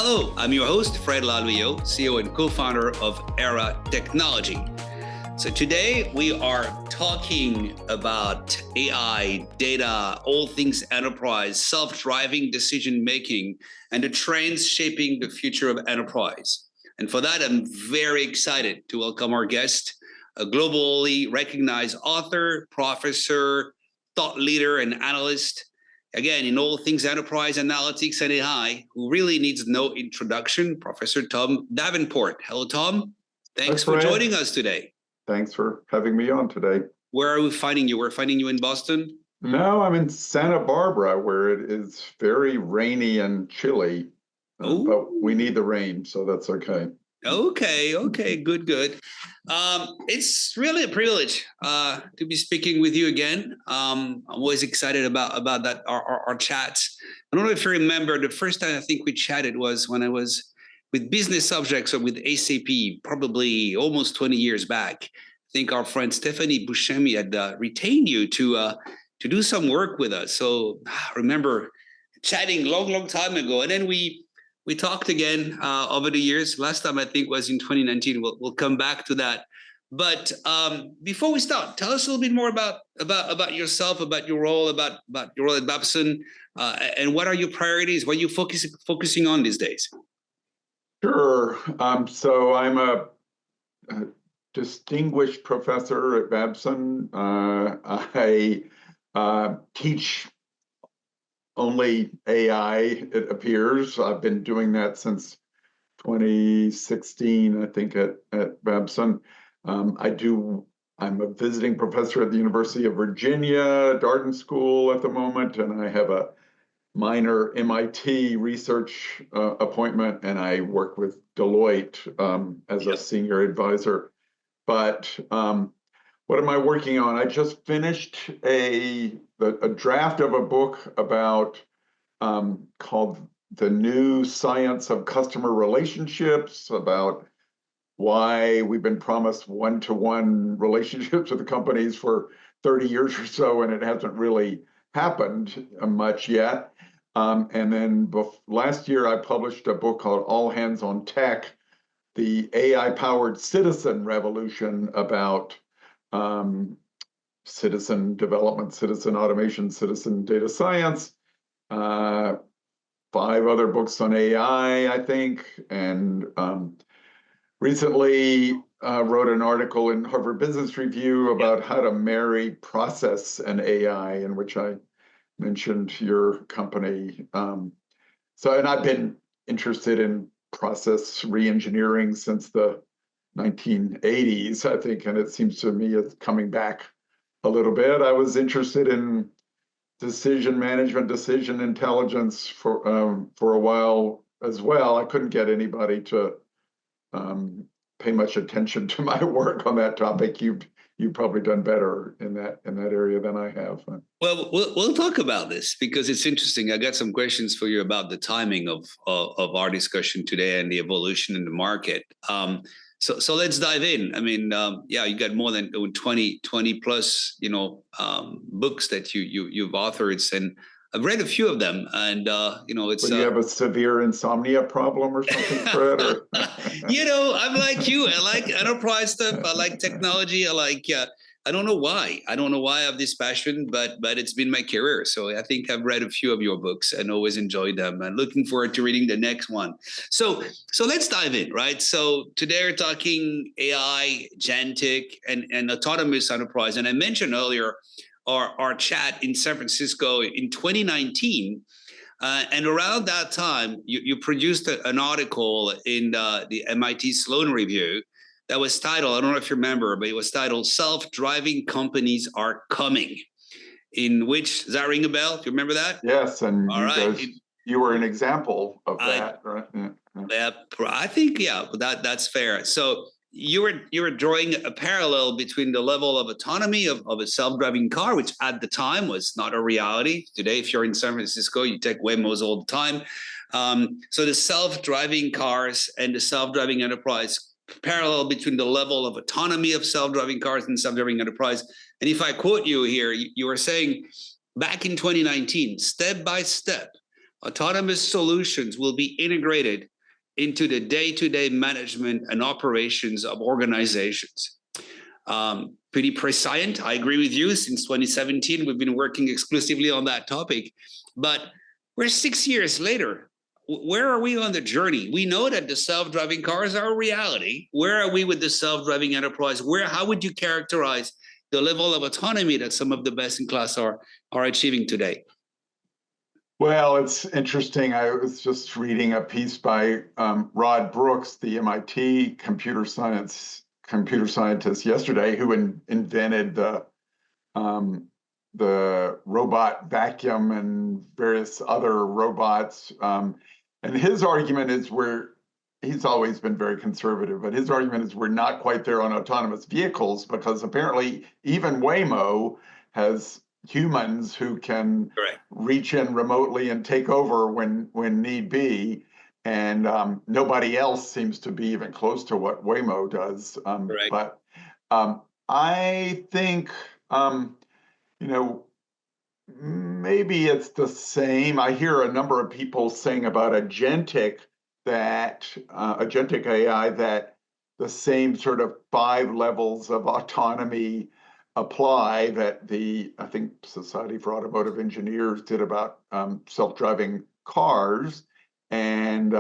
Hello, I'm your host, Fred Laluyo, CEO and co-founder of Era Technology. So today we are talking about AI, data, all things enterprise, self-driving decision-making, and the trends shaping the future of enterprise. And for that, I'm very excited to welcome our guest, a globally recognized author, professor, thought leader, and analyst, again, in all things enterprise analytics and AI, who really needs no introduction, Professor Tom Davenport. Hello, Tom. Thanks for joining us today. Thanks for having me on today. Where are we finding you? We're finding you in Boston? No, I'm in Santa Barbara, where it is very rainy and chilly, but we need the rain, so that's okay. Okay, good. It's really a privilege to be speaking with you again. I'm always excited about that our chats. I don't know if you remember, the first time I think we chatted was when I was with business subjects or with SAP, probably almost 20 years back. I think our friend Stephanie Buscemi had retained you to do some work with us. So I remember chatting long time ago, and then we talked again over the years. Last time I think was in 2019. We'll come back to that. But before we start, tell us a little bit more about yourself, about your role, about your role at Babson, and what are your priorities? What are you focusing on these days? Sure. So I'm a distinguished professor at Babson. I teach only AI, it appears. I've been doing that since 2016, I think, at Babson. I'm a visiting professor at the University of Virginia, Darden School at the moment, and I have a minor MIT research appointment, and I work with Deloitte as a senior advisor. But what am I working on? I just finished a draft of a book about called The New Science of Customer Relationships, about why we've been promised one-to-one relationships with the companies for 30 years or so, and it hasn't really happened much yet. And then last year, I published a book called All Hands on Tech, the AI-powered citizen revolution, about citizen development, citizen automation, citizen data science. 5 other books on AI, I think, and recently wrote an article in Harvard Business Review about how to marry process and AI, in which I mentioned your company. And I've been interested in process reengineering since the 1980s, I think, and it seems to me it's coming back a little bit. I was interested in decision management, decision intelligence for a while as well. I couldn't get anybody to pay much attention to my work on that topic. You've probably done better in that area than I have. Well, we'll talk about this because it's interesting. I got some questions for you about the timing of our discussion today and the evolution in the market. So let's dive in. I mean, you got more than 20 plus, books that you've authored, and I've read a few of them, and it's. Do you have a severe insomnia problem or something, Fred? Or? I'm like you. I like enterprise stuff. I like technology. I don't know why. I have this passion, but it's been my career. So I think I've read a few of your books and always enjoyed them, and looking forward to reading the next one. So let's dive in, right? So today we're talking AI, agentic, and autonomous enterprise. And I mentioned earlier our chat in San Francisco in 2019. And around that time, you produced an article in the MIT Sloan Review that was titled, I don't know if you remember, but it was titled Self-Driving Companies Are Coming, in which, does that ring a bell? Do you remember that? Yes, and you were an example of that, right? Yeah, I think, that's fair. So you were drawing a parallel between the level of autonomy of a self-driving car, which at the time was not a reality. Today, if you're in San Francisco, you take Waymos all the time. So the self-driving cars and the self-driving enterprise, parallel between the level of autonomy of self-driving cars and self-driving enterprise. And if I quote you here, you were saying back in 2019, step by step, autonomous solutions will be integrated into the day-to-day management and operations of organizations. Pretty prescient. I agree with you. Since 2017, we've been working exclusively on that topic. But we're 6 years later. Where are we on the journey? We know that the self-driving cars are a reality. Where are we with the self-driving enterprise? How would you characterize the level of autonomy that some of the best in class are achieving today? Well, it's interesting. I was just reading a piece by Rod Brooks, the MIT computer scientist yesterday, who invented the robot vacuum and various other robots. And his argument is he's always been very conservative, but his argument is we're not quite there on autonomous vehicles because apparently even Waymo has humans who can reach in remotely and take over when need be. And nobody else seems to be even close to what Waymo does. But I think, maybe it's the same. I hear a number of people saying about agentic AI, that the same sort of 5 levels of autonomy apply that I think Society for Automotive Engineers did about self-driving cars. And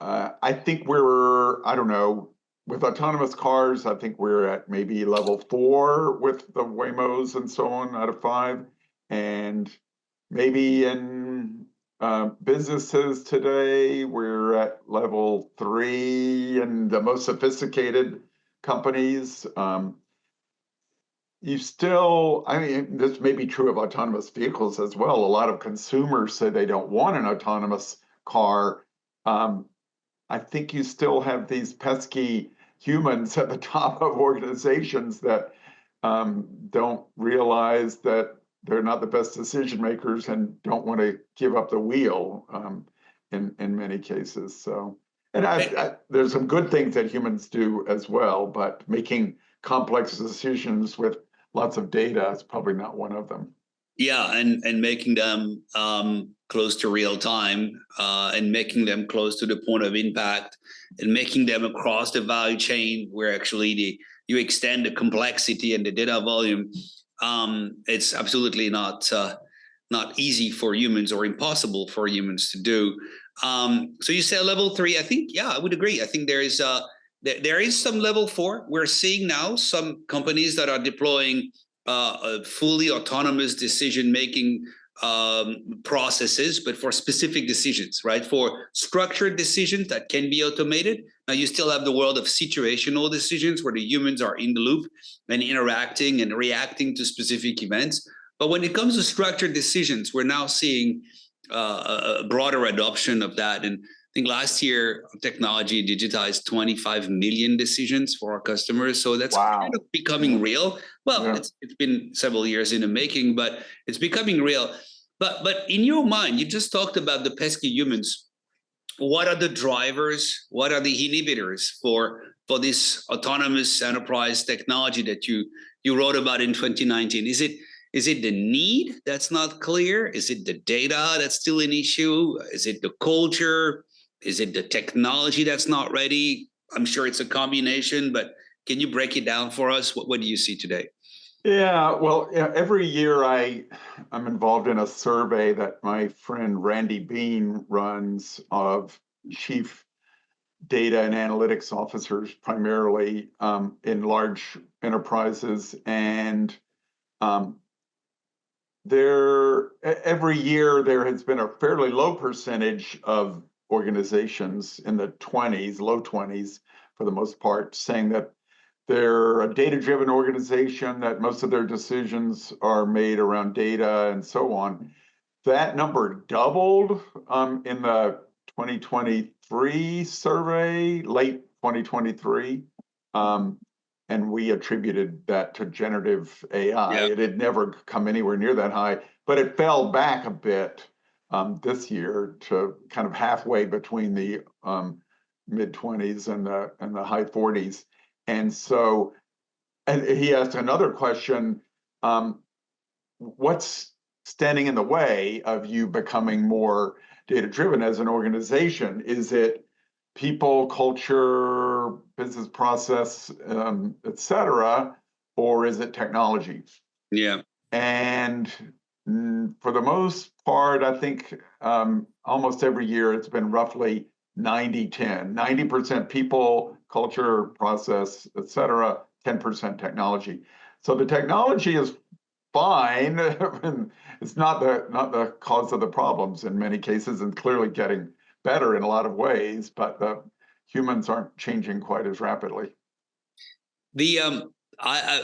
I think I don't know, with autonomous cars, I think we're at maybe level 4 with the Waymos and so on out of 5. And maybe in businesses today, we're at level 3 and the most sophisticated companies. This may be true of autonomous vehicles as well. A lot of consumers say they don't want an autonomous car. I think you still have these pesky humans at the top of organizations that don't realize that they're not the best decision makers and don't want to give up the wheel in many cases. So, and there's some good things that humans do as well, but making complex decisions with lots of data is probably not one of them. Yeah, and making them close to real time and making them close to the point of impact and making them across the value chain where actually you extend the complexity and the data volume. It's absolutely not easy for humans or impossible for humans to do. So you say level 3. I think, yeah, I would agree. I think there is some level 4. We're seeing now some companies that are deploying fully autonomous decision-making processes, but for specific decisions, right? For structured decisions that can be automated. Now, you still have the world of situational decisions where the humans are in the loop and interacting and reacting to specific events. But when it comes to structured decisions, we're now seeing a broader adoption of that. And I think last year, technology digitized 25 million decisions for our customers. So that's kind of becoming real. Well, it's been several years in the making, but it's becoming real. But in your mind, you just talked about the pesky humans. What are the drivers? What are the inhibitors for this autonomous enterprise technology that you wrote about in 2019? Is it the need that's not clear? Is it the data that's still an issue? Is it the culture? Is it the technology that's not ready? I'm sure it's a combination, but can you break it down for us? What do you see today? Yeah, well, every year I'm involved in a survey that my friend Randy Bean runs of chief data and analytics officers, primarily in large enterprises. And every year there has been a fairly low percentage of organizations in the 20s, low 20s for the most part, saying that they're a data-driven organization, that most of their decisions are made around data and so on. That number doubled in the 2023 survey, late 2023. And we attributed that to generative AI. Yeah. It had never come anywhere near that high, but it fell back a bit this year to kind of halfway between the mid-20s and the high 40s. And so, and he asked another question, what's standing in the way of you becoming more data-driven as an organization? Is it people, culture, business process, et cetera, or is it technology? Yeah. And for the most part, I think almost every year it's been roughly 90-10, 90% people, culture, process, et cetera, 10% technology. So the technology is fine. It's not the cause of the problems in many cases, and clearly getting better in a lot of ways, but the humans aren't changing quite as rapidly. The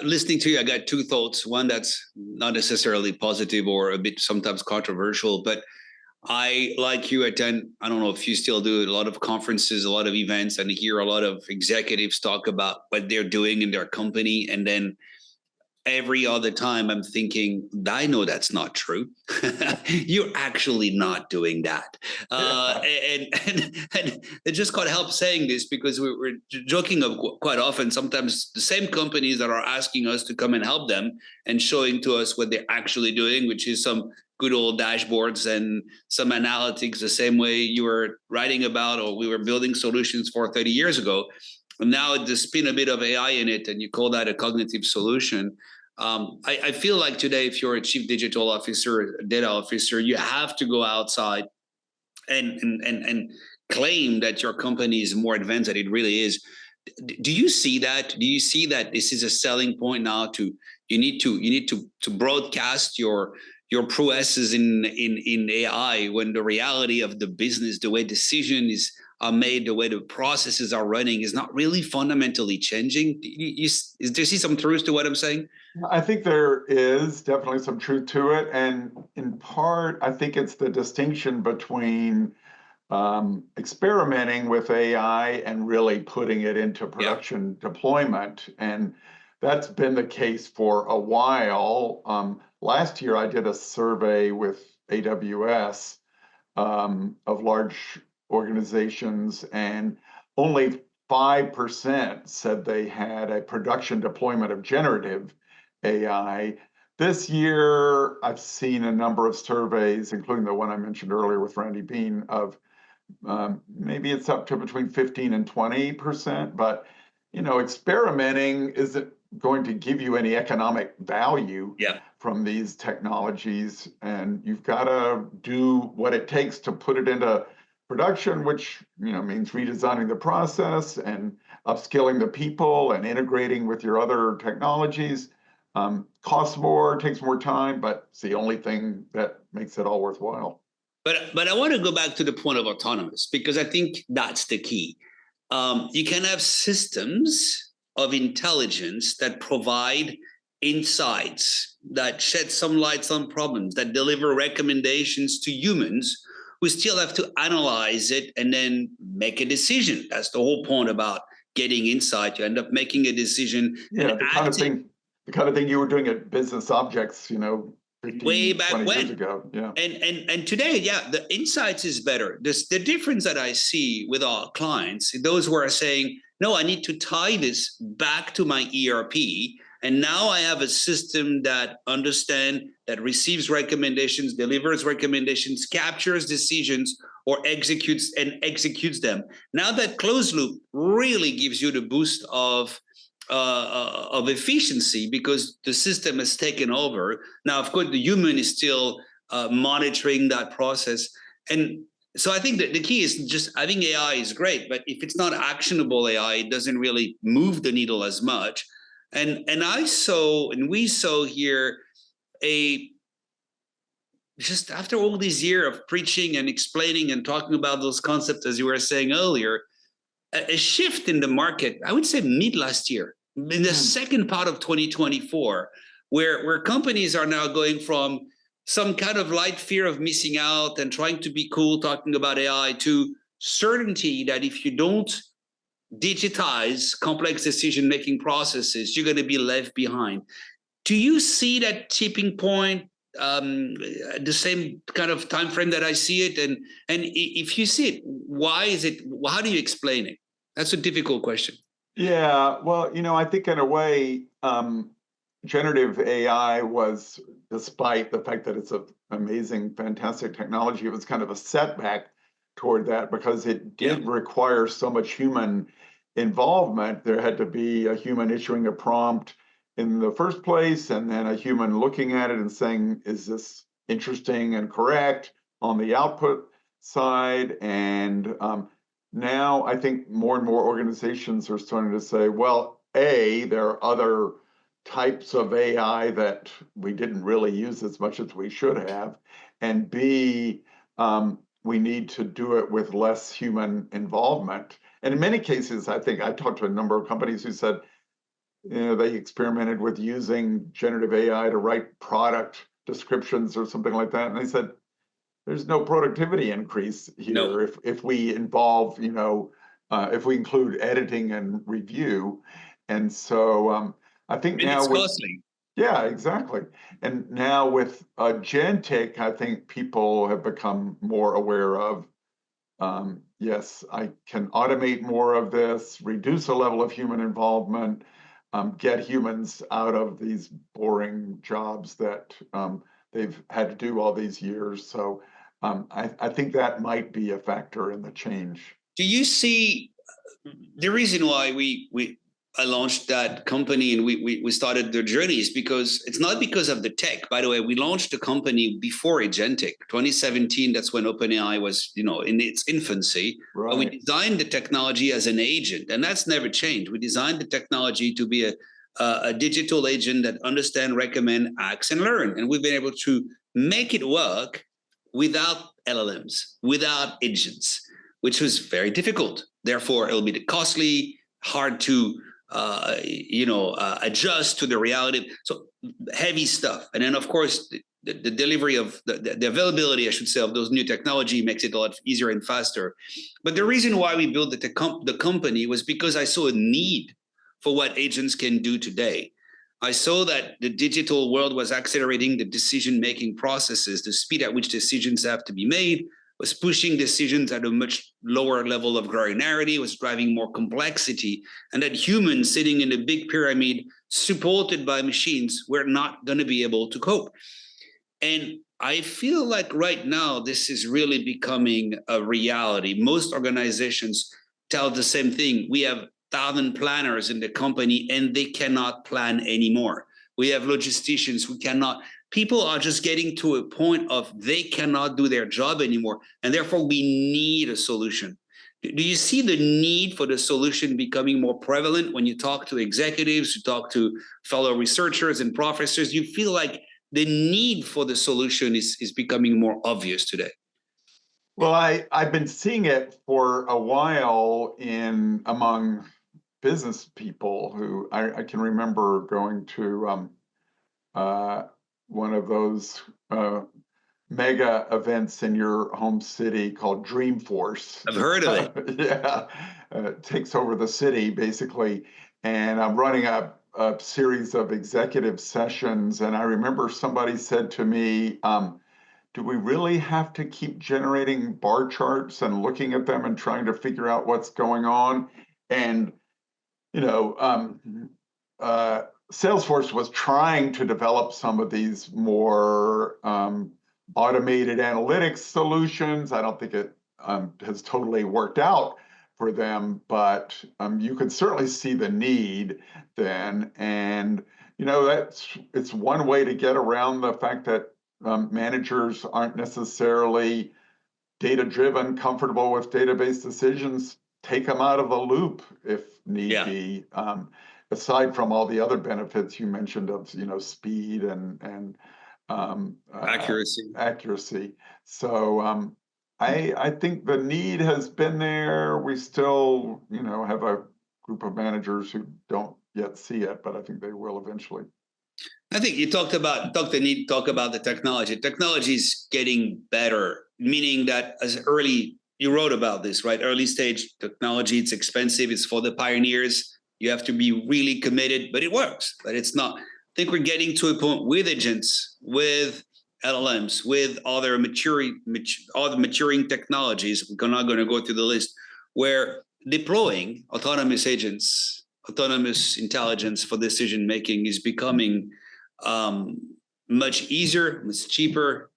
listening to you, I got two thoughts. One that's not necessarily positive or a bit sometimes controversial, but I, like you, attend, I don't know if you still do, a lot of conferences, a lot of events, and hear a lot of executives talk about what they're doing in their company. And then every other time I'm thinking, I know that's not true. You're actually not doing that. And it just can't help saying this because we're joking of quite often. Sometimes the same companies that are asking us to come and help them and showing to us what they're actually doing, which is some good old dashboards and some analytics, the same way you were writing about or we were building solutions for 30 years ago. And now there's been a bit of AI in it, and you call that a cognitive solution. I feel like today, if you're a chief digital officer, a data officer, you have to go outside and claim that your company is more advanced than it really is. Do you see that? Do you see that this is a selling point now? You need to broadcast your prowesses in AI when the reality of the business, the way decisions are made, the way the processes are running, is not really fundamentally changing. Do you see some truth to what I'm saying? I think there is definitely some truth to it. And in part, I think it's the distinction between experimenting with AI and really putting it into production deployment. And that's been the case for a while. Last year, I did a survey with AWS of large organizations, and only 5% said they had a production deployment of generative AI. This year, I've seen a number of surveys, including the one I mentioned earlier with Randy Bean, of maybe it's up to between 15 and 20%, but experimenting isn't going to give you any economic value from these technologies, and you've got to do what it takes to put it into production, which means redesigning the process and upskilling the people and integrating with your other technologies. Costs more, takes more time, but it's the only thing that makes it all worthwhile. But I want to go back to the point of autonomous, because I think that's the key. You can have systems of intelligence that provide insights, that shed some lights on problems, that deliver recommendations to humans who still have to analyze it and then make a decision. That's the whole point about getting insight. You end up making a decision. Yeah, the kind of thing you were doing at Business Objects, 15, way back 20 when. years ago. Yeah. And today, the insights is better. The difference that I see with our clients, those who are saying, no, I need to tie this back to my ERP. And now I have a system that understands, that receives recommendations, delivers recommendations, captures decisions, or executes them. Now that closed loop really gives you the boost of efficiency, because the system has taken over. Now, of course, the human is still monitoring that process. And so I think that the key is just, I think AI is great, but if it's not actionable AI, it doesn't really move the needle as much. And we saw here just after all these years of preaching and explaining and talking about those concepts, as you were saying earlier, a shift in the market, I would say mid last year, in the second part of 2024, where companies are now going from some kind of light fear of missing out and trying to be cool talking about AI to certainty that if you don't digitize complex decision-making processes, you're going to be left behind. Do you see that tipping point, the same kind of time frame that I see it? And if you see it, why is it? How do you explain it? That's a difficult question. Yeah, well, I think in a way, generative AI was, despite the fact that it's an amazing, fantastic technology, it was kind of a setback toward that because it Yeah. did require so much human involvement. There had to be a human issuing a prompt in the first place, and then a human looking at it and saying, is this interesting and correct on the output side? And now I think more and more organizations are starting to say, well, A, there are other types of AI that we didn't really use as much as we should have. And B, we need to do it with less human involvement. And in many cases, I think I talked to a number of companies who said, they experimented with using generative AI to write product descriptions or something like that. And they said, there's no productivity increase No. here if we involve, if we include editing and review. And so I think And now it's with, costly. yeah, exactly. And now with agentic, I think people have become more aware of, yes, I can automate more of this, reduce the level of human involvement, get humans out of these boring jobs that they've had to do all these years. So I think that might be a factor in the change. Do you see the reason why I launched that company and we started the journey is because it's not because of the tech. By the way, we launched the company before agentic. 2017, that's when OpenAI was, in its infancy. Right. But we designed the technology as an agent, and that's never changed. We designed the technology to be a digital agent that understand, recommend, acts, and learn. And we've been able to make it work without LLMs, without agents, which was very difficult. Therefore, it'll be costly, hard to adjust to the reality. So heavy stuff. And then, of course, the delivery of the availability, I should say, of those new technology makes it a lot easier and faster. But the reason why we built the company was because I saw a need for what agents can do today. I saw that the digital world was accelerating the decision-making processes, the speed at which decisions have to be made, was pushing decisions at a much lower level of granularity, was driving more complexity, and that humans sitting in a big pyramid supported by machines were not going to be able to cope. And I feel like right now, this is really becoming a reality. Most organizations tell the same thing. We have 1,000 planners in the company and they cannot plan anymore. We have logisticians who cannot. People are just getting to a point of they cannot do their job anymore. And therefore, we need a solution. Do you see the need for the solution becoming more prevalent when you talk to executives, you talk to fellow researchers and professors? You feel like the need for the solution is becoming more obvious today. Well, I've been seeing it for a while among business people who I can remember going to one of those mega events in your home city called Dreamforce. I've heard of it. Yeah, it takes over the city basically. And I'm running a series of executive sessions. And I remember somebody said to me, do we really have to keep generating bar charts and looking at them and trying to figure out what's going on? And, Salesforce was trying to develop some of these more automated analytics solutions. I don't think it has totally worked out for them, but you can certainly see the need then. And, it's one way to get around the fact that managers aren't necessarily data-driven, comfortable with database decisions. Take them out of the loop if need be. Aside from all the other benefits you mentioned of speed and accuracy. So I think the need has been there. We still have a group of managers who don't yet see it, but I think they will eventually. I think you talk about the technology. Technology is getting better, meaning that you wrote about this, right? Early stage technology, it's expensive. It's for the pioneers. You have to be really committed, but it works. But it's not. I think we're getting to a point with agents, with LLMs, with other maturing technologies. We're not going to go through the list, where deploying autonomous agents, autonomous intelligence for decision making is becoming much easier, much cheaper,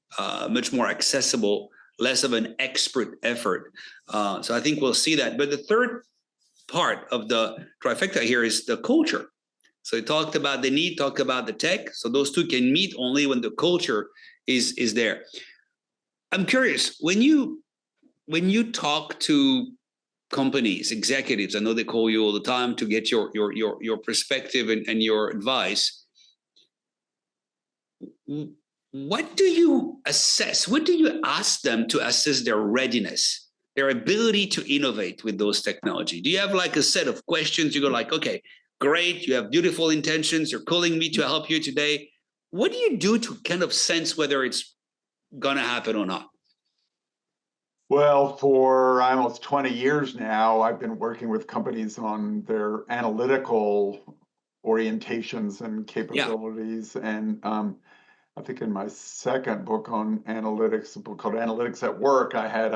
much more accessible less of an expert effort. So I think we'll see that. But the third part of the trifecta here is the culture. So he talked about the need, talked about the tech. So those two can meet only when the culture is there. I'm curious, when you talk to companies, executives, I know they call you all the time to get your perspective and your advice. What do you assess? What do you ask them to assess their readiness, their ability to innovate with those technology? Do you have like a set of questions? You go like, okay, great, you have beautiful intentions. You're calling me to help you today. What do you do to kind of sense whether it's going to happen or not? Well, for almost 20 years now, I've been working with companies on their analytical orientations and capabilities. Yeah. And I think in my second book on analytics, a book called Analytics at Work, I had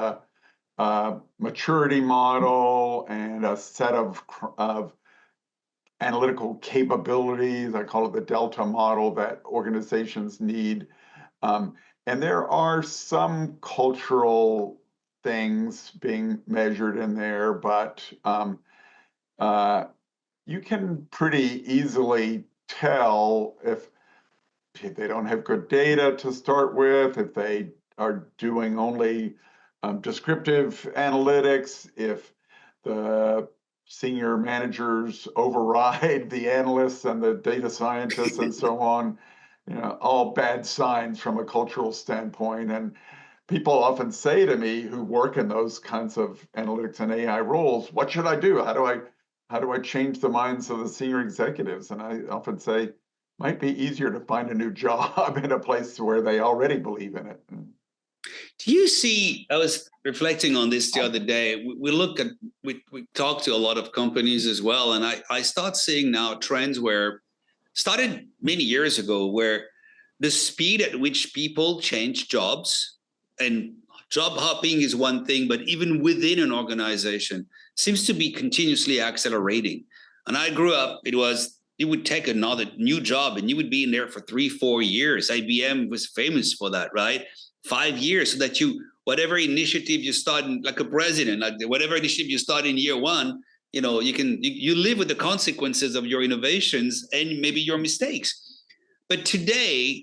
a maturity model and a set of analytical capabilities. I call it the Delta model that organizations need. And there are some cultural things being measured in there, but you can pretty easily tell if they don't have good data to start with, if they are doing only descriptive analytics, if the senior managers override the analysts and the data scientists and so on, all bad signs from a cultural standpoint. And people often say to me who work in those kinds of analytics and AI roles, what should I do? How do I change the minds of the senior executives? And I often say, might be easier to find a new job in a place where they already believe in it. Do you see, I was reflecting on this the other day. We talk to a lot of companies as well. And I start seeing now trends where started many years ago, where the speed at which people change jobs, and job hopping is one thing, but even within an organization seems to be continuously accelerating. And I grew up, you would take another new job and you would be in there for 3-4 years. IBM was famous for that, right? 5 years, so that whatever initiative you start in, like a president, like whatever initiative you start in year one, you live with the consequences of your innovations and maybe your mistakes. But today,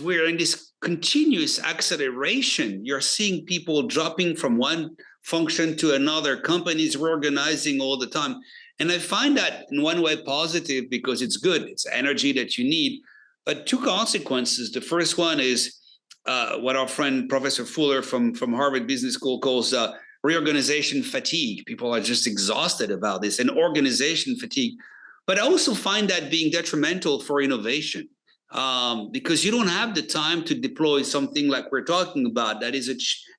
we're in this continuous acceleration. You're seeing people dropping from one function to another, companies reorganizing all the time. And I find that in one way positive, because it's good. It's energy that you need. But two consequences. The first one is what our friend Professor Fuller from Harvard Business School calls reorganization fatigue. People are just exhausted about this, and organization fatigue. But I also find that being detrimental for innovation, because you don't have the time to deploy something like we're talking about, that is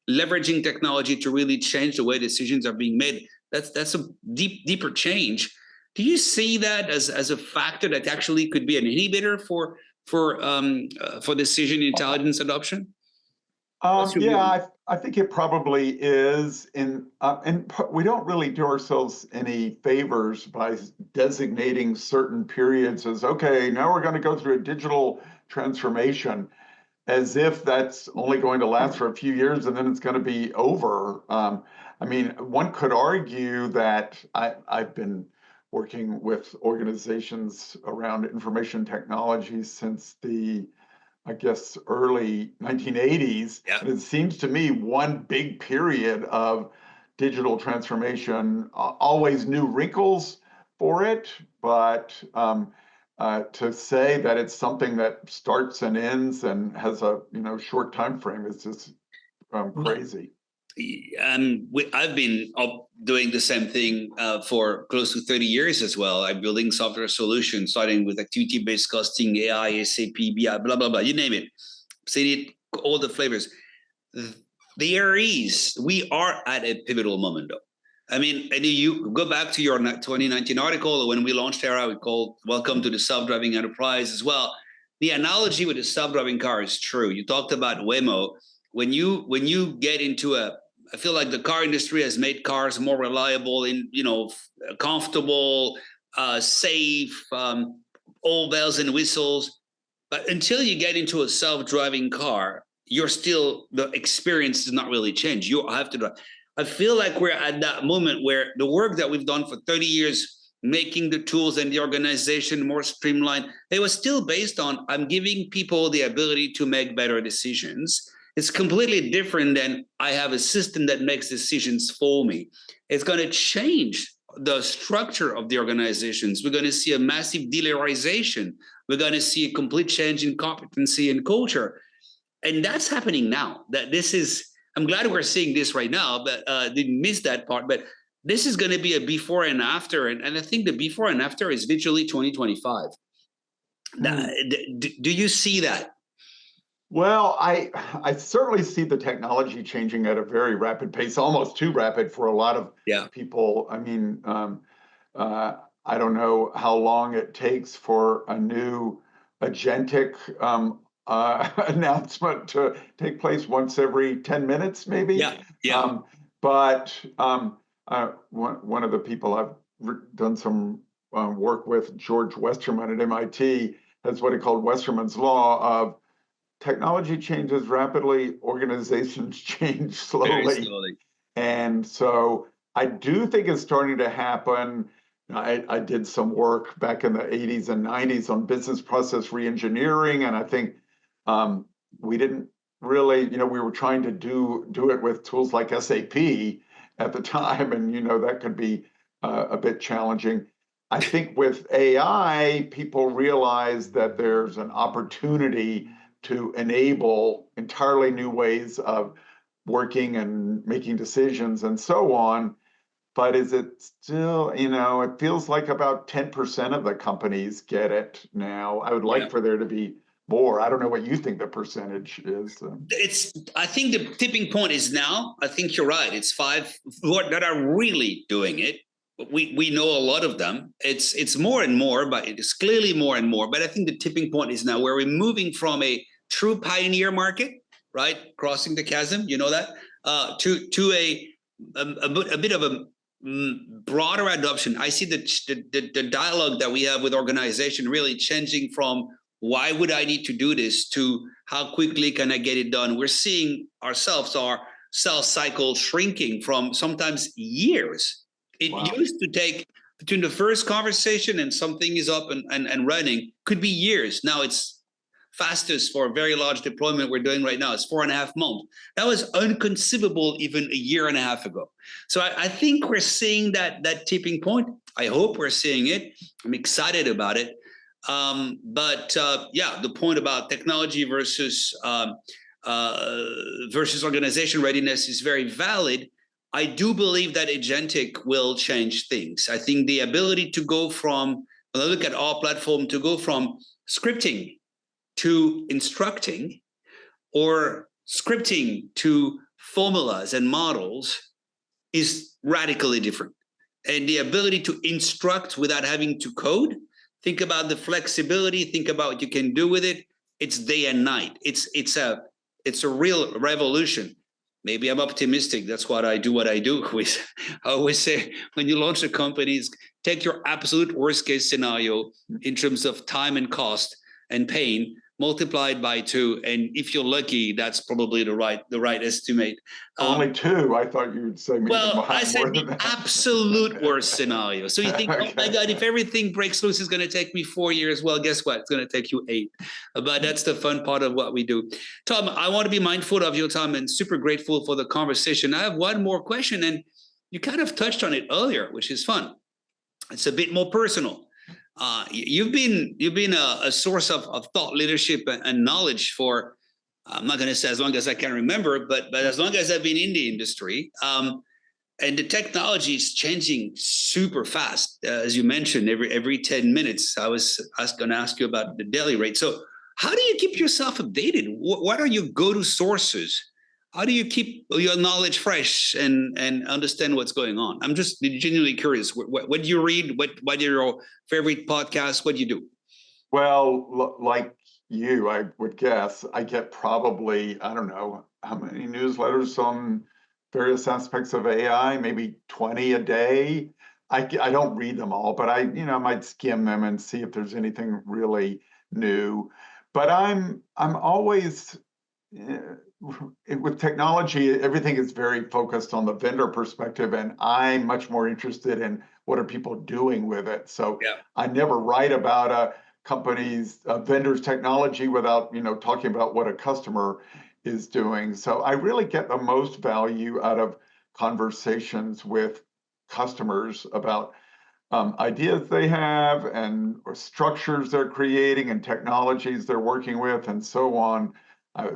leveraging technology to really change the way decisions are being made. That's a deeper change. Do you see that as a factor that actually could be an inhibitor for decision intelligence adoption? I think it probably is, and we don't really do ourselves any favors by designating certain periods as, okay, now we're going to go through a digital transformation, as if that's only going to last for a few years and then it's going to be over. I mean, one could argue that I've been working with organizations around information technology since the, I guess, early 1980s. Yeah. And it seems to me one big period of digital transformation, always new wrinkles for it, but to say that it's something that starts and ends and has a short time frame is just crazy. I've been doing the same thing for close to 30 years as well. I'm building software solutions, starting with activity-based costing, AI, SAP, BI, blah, blah, blah, you name it. Seen it, all the flavors. We are at a pivotal moment, though. I mean, and you go back to your 2019 article, when we launched Era, we called Welcome to the Self-Driving Enterprise as well. The analogy with the self-driving car is true. You talked about Waymo. When you get into I feel like the car industry has made cars more reliable, comfortable, safe, all bells and whistles. But until you get into a self-driving car, the experience does not really change. You have to do it. I feel like we're at that moment where the work that we've done for 30 years, making the tools and the organization more streamlined, it was still based on I'm giving people the ability to make better decisions. It's completely different than I have a system that makes decisions for me. It's going to change the structure of the organizations. We're going to see a massive delarization. We're going to see a complete change in competency and culture. And that's happening now. I'm glad we're seeing this right now, but didn't miss that part. But this is going to be a before and after. And I think the before and after is literally 2025. Do you see that? Well, I certainly see the technology changing at a very rapid pace, almost too rapid for a lot of people. I mean, I don't know how long it takes for a new agentic announcement to take place once every 10 minutes, maybe. Yeah. But one of the people I've done some work with, George Westerman at MIT, has what he called Westerman's law of technology changes rapidly, organizations change slowly. Very slowly. And so I do think it's starting to happen. I did some work back in the 80s and 90s on business process reengineering, and I think we didn't really, we were trying to do it with tools like SAP at the time, and that could be a bit challenging. I think with AI, people realize that there's an opportunity to enable entirely new ways of working and making decisions and so on. But is it still, it feels like about 10% of the companies get it now. I would like for there to be more. I don't know what you think the percentage is. I think the tipping point is now. I think you're right. It's 5 that are really doing it. We know a lot of them. It's more and more, but it is clearly more and more. But I think the tipping point is now where we're moving from a true pioneer market, right, crossing the chasm, to a bit of a broader adoption. I see the dialogue that we have with organization really changing from why would I need to do this to how quickly can I get it done. We're seeing our sales cycle shrinking from sometimes years. It used to take between the first conversation and something is up and running could be years. Now it's fastest for a very large deployment we're doing right now is 4.5 months. That was unconceivable even a year and a half ago. So I think we're seeing that tipping point. I hope we're seeing it. I'm excited about it. The point about technology versus organization readiness is very valid. I do believe that agentic will change things. I think the ability to go from, when I look at our platform, to go from scripting to instructing or scripting to formulas and models is radically different. And the ability to instruct without having to code, think about the flexibility, think about what you can do with it. It's day and night. It's a real revolution. Maybe I'm optimistic. That's what I do. I always say when you launch a company, take your absolute worst case scenario in terms of time and cost and pain, multiplied by 2, and if you're lucky, that's probably the right estimate. Only 2. I thought you would say maybe I said more than the that. absolute worst scenario. So you think, oh my God, if everything breaks loose, it's going to take me 4 years. Well, guess what? It's going to take you 8. But that's the fun part of what we do. Tom, I want to be mindful of your time and super grateful for the conversation. I have one more question, and you kind of touched on it earlier, which is fun. It's a bit more personal. You've been a source of thought leadership and knowledge for, I'm not going to say as long as I can remember, but as long as I've been in the industry. And the technology is changing super fast. As you mentioned, every 10 minutes, I was going to ask you about the daily rate. So how do you keep yourself updated? What are your go-to sources? How do you keep your knowledge fresh and understand what's going on? I'm just genuinely curious. What do you read? What are your favorite podcasts? What do you do? Well, like you, I would guess, I get probably, I don't know, how many newsletters on various aspects of AI, maybe 20 a day. I don't read them all, but I might skim them and see if there's anything really new. But I'm always with technology, everything is very focused on the vendor perspective, and I'm much more interested in what are people doing with it. So Yeah. I never write about a company's vendor's technology without talking about what a customer is doing. So I really get the most value out of conversations with customers about ideas they have and or structures they're creating and technologies they're working with and so on. A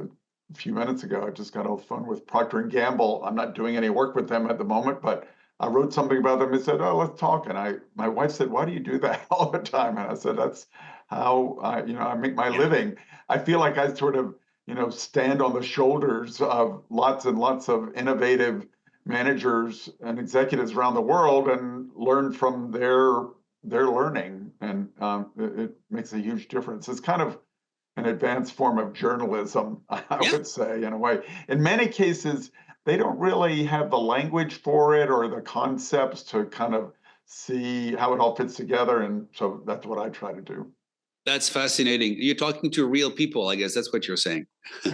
few minutes ago, I just got off the phone with Procter and Gamble. I'm not doing any work with them at the moment, but I wrote something about them and said, "Oh, let's talk." And my wife said, "Why do you do that all the time?" And I said, "That's how I make my living." I feel like I sort of stand on the shoulders of lots and lots of innovative managers and executives around the world and learn from their learning, and it makes a huge difference. It's kind of an advanced form of journalism, I Yeah. would say, in a way. In many cases, they don't really have the language for it or the concepts to kind of see how it all fits together, and so that's what I try to do. That's fascinating. You're talking to real people, I guess that's what you're saying.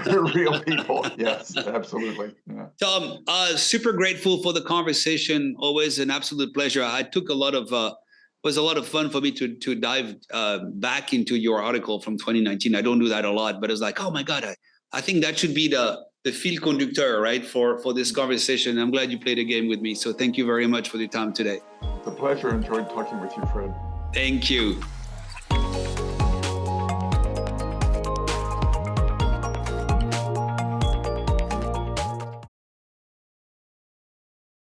Real people, yes, absolutely. Yeah. Tom, super grateful for the conversation. Always an absolute pleasure. I took a lot of was a lot of fun for me to dive back into your article from 2019. I don't do that a lot, but it's like, oh my God, I think that should be the fil conducteur, right, for this conversation. I'm glad you played a game with me. So thank you very much for the time today. It's a pleasure. Enjoyed talking with you, Fred. Thank you.